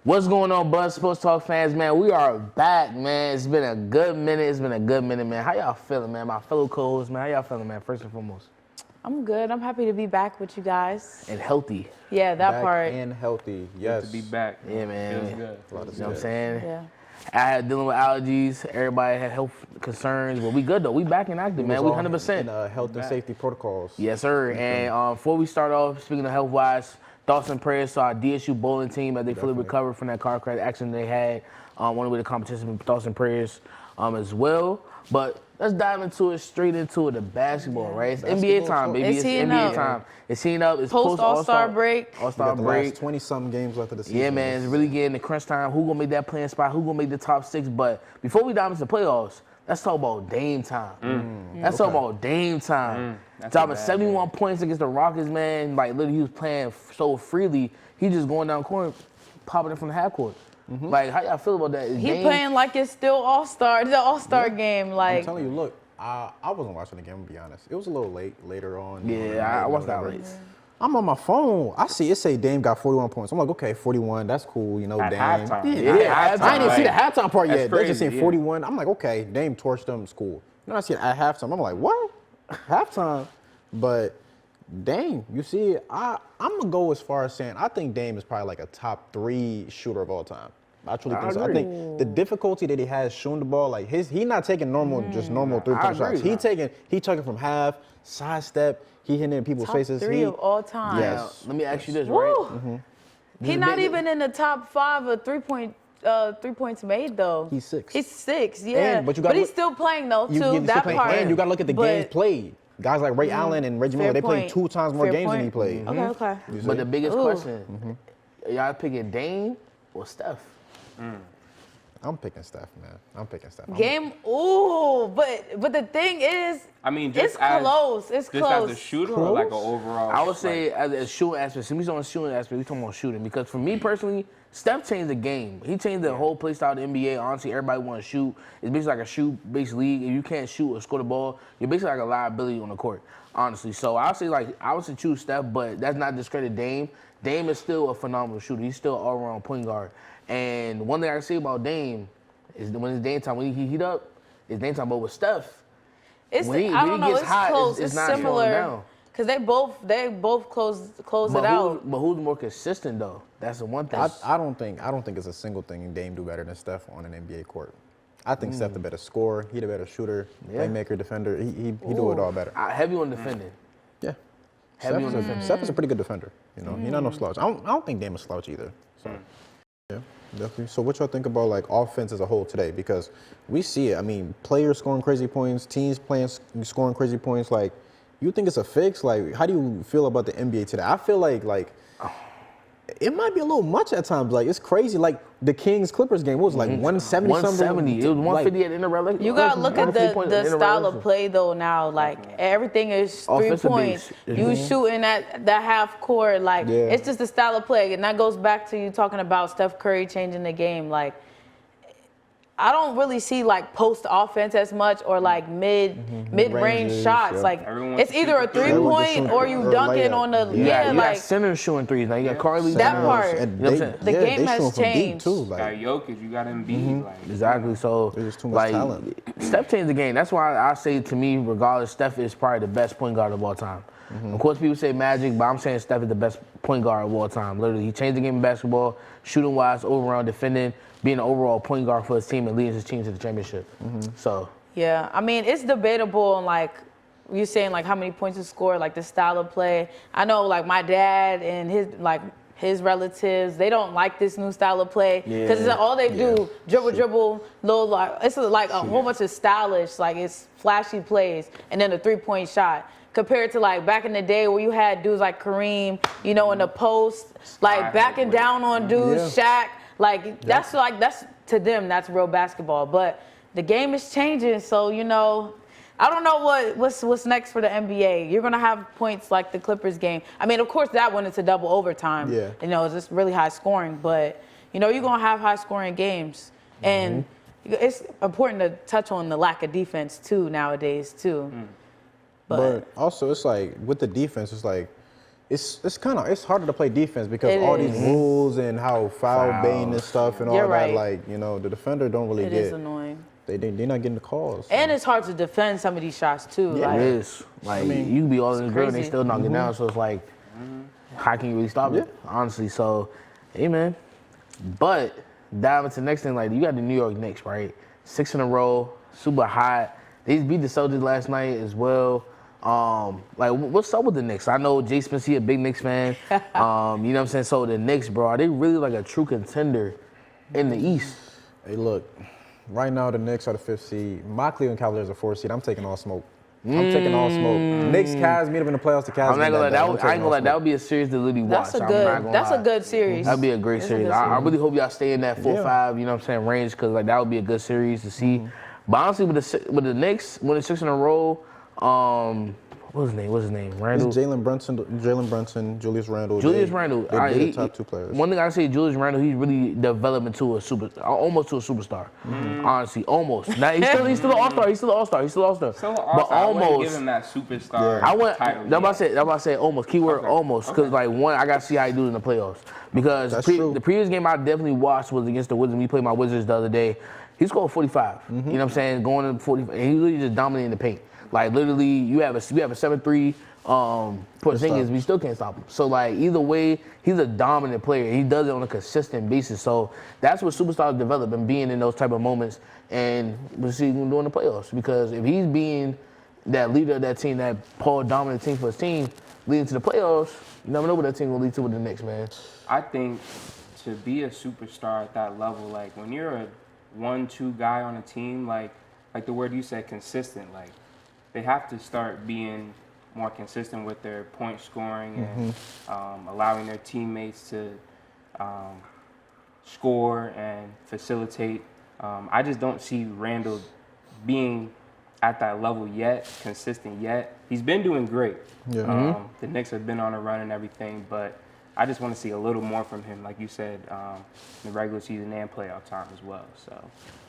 What's going on, Buzz Sports Talk fans, man? We are back, man. It's been a good minute. Man. How y'all feeling, man? My fellow co-hosts, man. How y'all feeling, man? First and foremost. I'm good. I'm happy to be back with you guys. And healthy. Yeah, that back part. and healthy. Yes. Good to be back. Yeah, man. Feels good. You know what I'm saying? Yeah. I had dealing with allergies. Everybody had health concerns, but we good though. We back and active, man. We 100%. In health and safety protocols. Yes, sir. And before we start off, speaking of health-wise, thoughts and prayers to our DSU bowling team as they fully recover from that car crash accident they had. One of the competition, thoughts and prayers as well. But let's dive straight into the basketball, right? It's NBA time, baby. It's It's heating NBA up. time. It's heating up. It's Post All-Star break. All-Star The break. last 20-something games left of the season. Yeah, man, it's really getting the crunch time. Who gonna make that playing spot? Who gonna make the top 6? But before we dive into the playoffs, let's talk about Dame time. Let's talk about Dame time. Dropping 71 points against the Rockets, man. Like, literally, he was playing so freely. He just going down court, popping it from the half court. Like, how y'all feel about that? Is He Dame, playing like it's still All-Star, the All-Star game. I'm Like, telling you, look, I wasn't watching the game, to be honest. It was a little later on. Yeah, I watched that late. I'm on my phone. I see it say Dame got 41 points. I'm like, okay, 41, that's cool, you know, At Dame. halftime. Yeah, I didn't even see the halftime part That's yet. They just crazy, saying yeah. 41. I'm like, okay, Dame torched them, it's cool. Then I see it at halftime. I'm like, what? Halftime? But Dame, you see, I'm gonna go as far as saying I think Dame is probably like a top 3 shooter of all time. I truly think so. I agree. think the difficulty that he has shooting the ball, like he not taking just normal 3-point agree. shots. He taking from half, sidestep, he hitting it in people's top faces. 3 of all time. Yes. Now, let me ask you this, Woo. right? He's not even in the top 5 of 3 points made though. He's 6. He's 6, yeah. And- but you but gotta he's look- still playing though, too. You still That playing, part. and you got to look at the But- games played. Guys like Ray Allen and Reggie Miller, they played 2 times more Fair games than point. he played. Okay. But the biggest Ooh. question, y'all picking Dame or Steph? I'm picking Steph, man. I'm picking Steph. Game, but the thing is, I mean, it's just as, close. It's just close. as a shooter or like an overall? I would say as a shooting aspect, since we're on shooting aspect, we're talking about shooting. Because for me personally, Steph changed the game. He changed the whole play style of the NBA. Honestly, everybody want to shoot. It's basically like a shoot-based league. If you can't shoot or score the ball, you're basically like a liability on the court, honestly. So I would say choose Steph, but that's not discredit Dame. Dame is still a phenomenal shooter. He's still an all-around point guard. And one thing I can say about Dame is when it's Dame time, when he heat up, it's Dame time. But with Steph, It's when he I don't know. gets It's hot, close. it's It's not slowing similar down. because they both close it out. But who's more consistent though? That's the one thing. I don't think it's a single thing Dame do better than Steph on an NBA court. I think Steph the better scorer, he the better shooter, playmaker, defender. He do it all better. Heavy on defending. Yeah. Heavy on defending. Steph is a pretty good defender. You know, he's not no slouch. I don't think Dame is slouch either. So yeah, definitely. So what y'all think about like offense as a whole today? Because we see it. I mean, players scoring crazy points, teams scoring crazy points. Like, you think it's a fix? Like, how do you feel about the NBA today? I feel like it might be a little much at times. Like, it's crazy. Like the Kings-Clippers game, what was it, like 170 something? 170. It was 150 at the end of regulation. You gotta look at the style of play though now. Like everything is 3 Offensive points. base. You shooting at the half court. Like Yeah. it's just the style of play, and that goes back to you talking about Steph Curry changing the game. Like I don't really see like post offense as much or like mid-range Mid-ranges, shots. yeah. Like Everyone it's can either a shoot the three. 3-point or you Or dunking layup. on the You got like center shooting threes. Like you got Carly. That Towns. part. And You know what I'm saying? The game they has shooting from deep, changed. too. You got Like, Jokic, you got Embiid. Like, Exactly. So There's just too much talent. Steph changed the game. That's why I say to me, regardless, Steph is probably the best point guard of all time. Of course, people say Magic, but I'm saying Steph is the best point guard of all time. Literally, he changed the game in basketball, shooting wise, overall defending, being an overall point guard for his team and leading his team to the championship. So Yeah, I mean, it's debatable on, like, you're saying, like, how many points to score, like, the style of play. I know, like, my dad and his relatives, they don't like this new style of play because all they do, dribble, little, like, it's like a whole bunch of stylish, like, it's flashy plays, and then a 3-point shot. Compared to, like, back in the day where you had dudes like Kareem, you know, in the post, like, backing down on dudes, Shaq. Like, that's to them, that's real basketball. But the game is changing, so, you know, I don't know what's next for the NBA. You're going to have points like the Clippers game. I mean, of course, that one it's a double overtime. Yeah. You know, it's just really high scoring. But, you know, you're going to have high scoring games. And it's important to touch on the lack of defense, too, nowadays, too. But also, it's like with the defense, it's like it's harder to play defense because It all is. these rules and how foul baiting and stuff and all You're that. right. Like, you know, the defender don't really It get. is annoying. They're not getting the calls. And it's hard to defend some of these shots too. Yeah. Like, It is. Like, you can be all in the grill and they crazy. still knock it down. So it's like, how can you really stop it? Honestly. So, hey, man. But dive into the next thing, like, you got the New York Knicks, right? 6 in a row, super hot. They beat the Celtics last night as well. Like, what's up with the Knicks? I know Jay Spence, he a big Knicks fan. You know what I'm saying? So the Knicks, bro, are they really like a true contender in the East? Hey, look, right now the Knicks are the 5th seed. My Cleveland Cavaliers are 4th seed. I'm taking all smoke. I'm taking all smoke. Knicks, Cavs, meet up in the playoffs. The Cavs. I'm not gonna lie, I ain't gonna lie, that would be a series to literally watch. that's a I'm not good. gonna That's lie. a good series. That'd be a great That's a series. good I really hope y'all stay in that 4-5, you know what I'm saying, range, because like that would be a good series to see. But honestly, with the Knicks winning 6 in a row, what's his name? Randall. It's Jalen Brunson, Julius Randle. Julius Randle. They're the top 2 players. One thing I say, Julius Randle, he's really developing to almost to a superstar. Honestly, almost. Now he's still an all-star. He's still an all-star. So But I wouldn't almost. give him that superstar title. That's why I say almost. Keyword almost. Because like one, I got to see how he do in the playoffs. Because That's true. the previous game I definitely watched was against the Wizards. We played my Wizards the other day. He scored 45. You know what I'm saying? Going to 45. And he really just dominating the paint. Like literally, you have a 7-3 Porzingis, we still can't stop him. So like either way, he's a dominant player. He does it on a consistent basis. So that's what superstars develop and being in those type of moments. And we'll see him doing the playoffs. Because if he's being that leader of that team, that dominant team for his team, leading to the playoffs, you never know what that team will lead to with the Knicks, man. I think to be a superstar at that level, like when you're a 1-2 guy on a team, like the word you said, consistent, like they have to start being more consistent with their point scoring and allowing their teammates to score and facilitate. I just don't see Randall being at that level yet, consistent yet. He's been doing great. Yeah. The Knicks have been on a run and everything, but I just want to see a little more from him, like you said, in the regular season and playoff time as well. So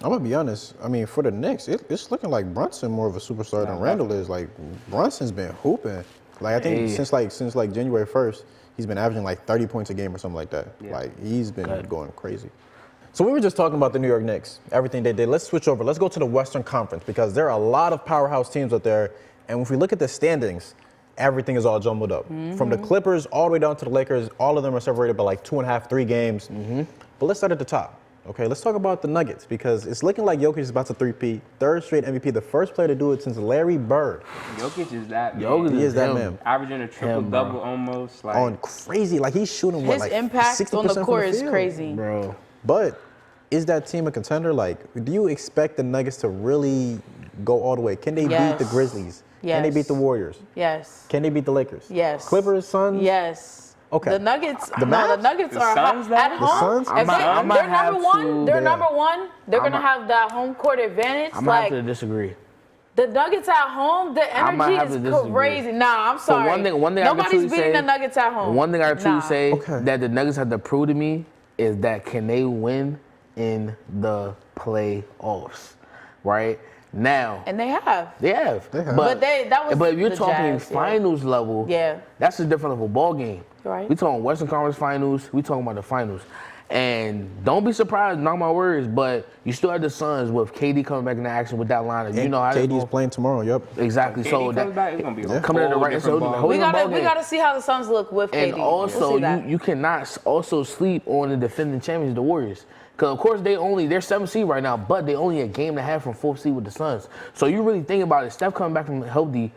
I'm gonna be honest. I mean, for the Knicks, it's looking like Brunson more of a superstar than Randall is. Like Brunson's been hooping. Like I think since January 1st, he's been averaging like 30 points a game or something like that. Yeah. Like he's been going crazy. So we were just talking about the New York Knicks, everything they did. Let's switch over. Let's go to the Western Conference because there are a lot of powerhouse teams out there. And if we look at the standings, everything is all jumbled up. From the Clippers all the way down to the Lakers, all of them are separated by like 2.5, 3 games. But let's start at the top. Okay, let's talk about the Nuggets because it's looking like Jokic is about to three-peat, 3rd straight MVP, the first player to do it since Larry Bird. Jokic is that man. Jokic He is that him. man. Averaging a triple-double almost. Like, On crazy, like he's shooting His like impact 60% on the from court is field. crazy. Bro. But is that team a contender? Like, do you expect the Nuggets to really go all the way? Can they beat the Grizzlies? Can they Yes. beat the Warriors? Yes. Can they beat the Lakers? Yes. Clippers, Suns? Yes. Okay. The Nuggets. The no, the Mavs? Nuggets The are Suns, at though? home. The Suns? If I might they're have number one. They're Yeah. number one. They're gonna have that home court advantage. I might Like have to disagree. the Nuggets at home, the might have energy to is disagree. crazy. Nah, I'm sorry. one thing I can Nobody's truly beating say- the Nuggets at home. One thing I truly Nah. say Okay. that the Nuggets have to prove to me is that can they win in the playoffs, right? Now, And they have. they have. They have. But that was But if you're the talking Jazz, yeah. finals level, Yeah. that's a different level ball game. Right. We talking Western Conference Finals. We talking about the finals. And don't be surprised, not my words, but you still have the Suns with KD coming back into action with that lineup. You know how they KD's go. playing tomorrow. Yep. Exactly. KD so comes that back, it's gonna be a coming at the whole right. different So ball. We ball gotta game. see how the Suns look with KD. And We'll also, see that. you cannot also sleep on the defending champions, the Warriors. Because, of course, they're 7th seed right now, but they only a game and a half from 4th seed with the Suns. So you really think about it, Steph coming back healthy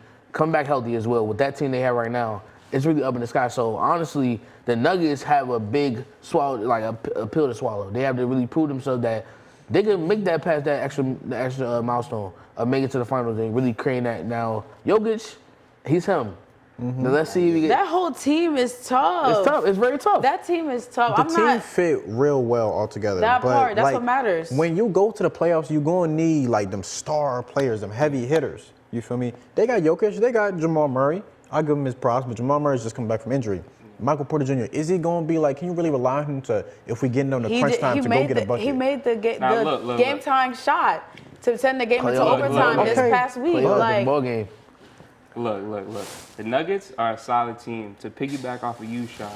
as well with that team they have right now. It's really up in the sky. So, honestly, the Nuggets have a big swallow, like a pill to swallow. They have to really prove themselves that they can make that past that extra milestone of making it to the finals and really creating that. Now, Jokic, he's him. Now, let's see if he That whole team is tough. It's tough. It's very tough. That team is tough. The I'm team not. fit real well all together. That but part, that's like, what matters. When you go to the playoffs, you're going to need like them star players, them heavy hitters. You feel me? They got Jokic, they got Jamal Murray. I'll give him his props, but Jamal Murray's just coming back from injury. Michael Porter Jr., is he going to be like, can you really rely on him to, if we get on the crunch time, to go get a bucket? He made the Now, look. game time shot to send the game into Playoff, overtime look. this Okay. past week. Playoff, Like, ball game. Look. The Nuggets are a solid team. To piggyback off of you, Sean,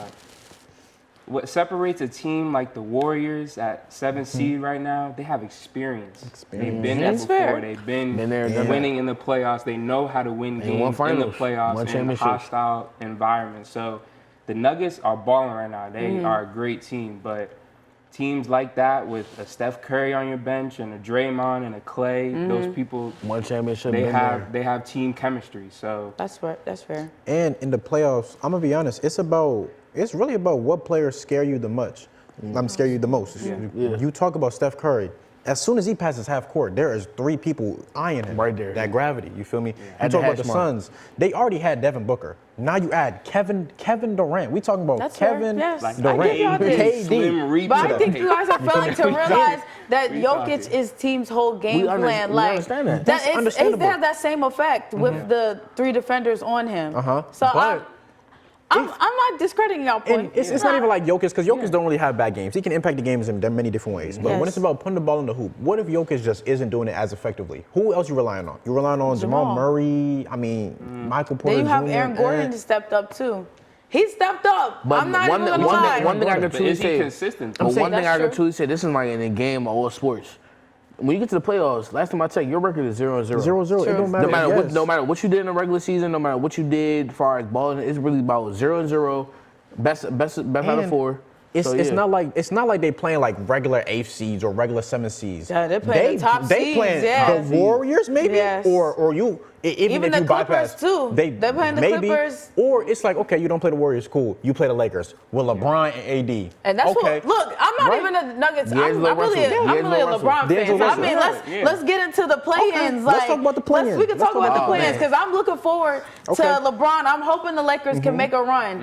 what separates a team like the Warriors at 7th seed right now, they have experience. They've been there That's before. fair. They've been there, winning in the playoffs. They know how to win They won games in the finals, playoffs won in championships. hostile environments. So the Nuggets are balling right now. They are a great team, but teams like that with a Steph Curry on your bench and a Draymond and a Clay, those people, One championship. they been have there. they have team chemistry. So That's right. That's fair. And in the playoffs, I'm gonna be honest, it's really about what players scare you the most. Scare you the most. Yeah. You talk about Steph Curry. As soon as he passes half court, there is 3 people eyeing him. Right there. That gravity, you feel me? You Had talk to about have the smart. Suns. They already had Devin Booker. Now you add Kevin Durant. We talking about That's fair. Kevin Yes. like Durant. I give y'all this. Slim Reaper. But I think you guys are failing to realize that We Jokic talking. is team's whole game We plan. we understand that. That's They understandable. have that same effect with the 3 defenders on him. So But I'm not discrediting y'all And point. it's not even like Jokic, because Jokic don't really have bad games. He can impact the games in many different ways. But when Yes. it's about putting the ball in the hoop, what if Jokic just isn't doing it as effectively? Who else you relying on? You relying on Jamal Jamal. Murray? I mean, Michael Porter Then you have Jr., Aaron Gordon who stepped up too. He stepped up. But I'm not one even thing, gonna lie. one thing I can But truly is he say. consistent? But one thing that's I can true. truly say, this is like in a game of all sports. When you get to the playoffs, last time I checked, your record is 0-0. 0-0. It True. don't matter. No matter what you did in the regular season, no matter what you did as far as balling, it's really about 0-0. Best out of And 4. It's So, it's yeah. not like they playing like regular 8th seeds or regular 7th seeds. Yeah, they're playing the top They seeds, playing yes. the Warriors maybe, Yes. or you even if the you bypass Clippers, too. They're playing the maybe, Clippers. Or it's like, okay, you don't play the Warriors, cool. You play the Lakers with LeBron and AD. And that's okay. what. Look, I'm not Right? even a Nuggets. D'Angelo I'm really Russell. a D'Angelo LeBron fan. D'Angelo So, I Russell. mean, Yeah. let's get into the play-ins. Okay, let's talk about the play-ins. We can Let's talk talk about about the the play-ins play-ins. because I'm looking forward to Okay. LeBron. I'm hoping the Lakers can make a run.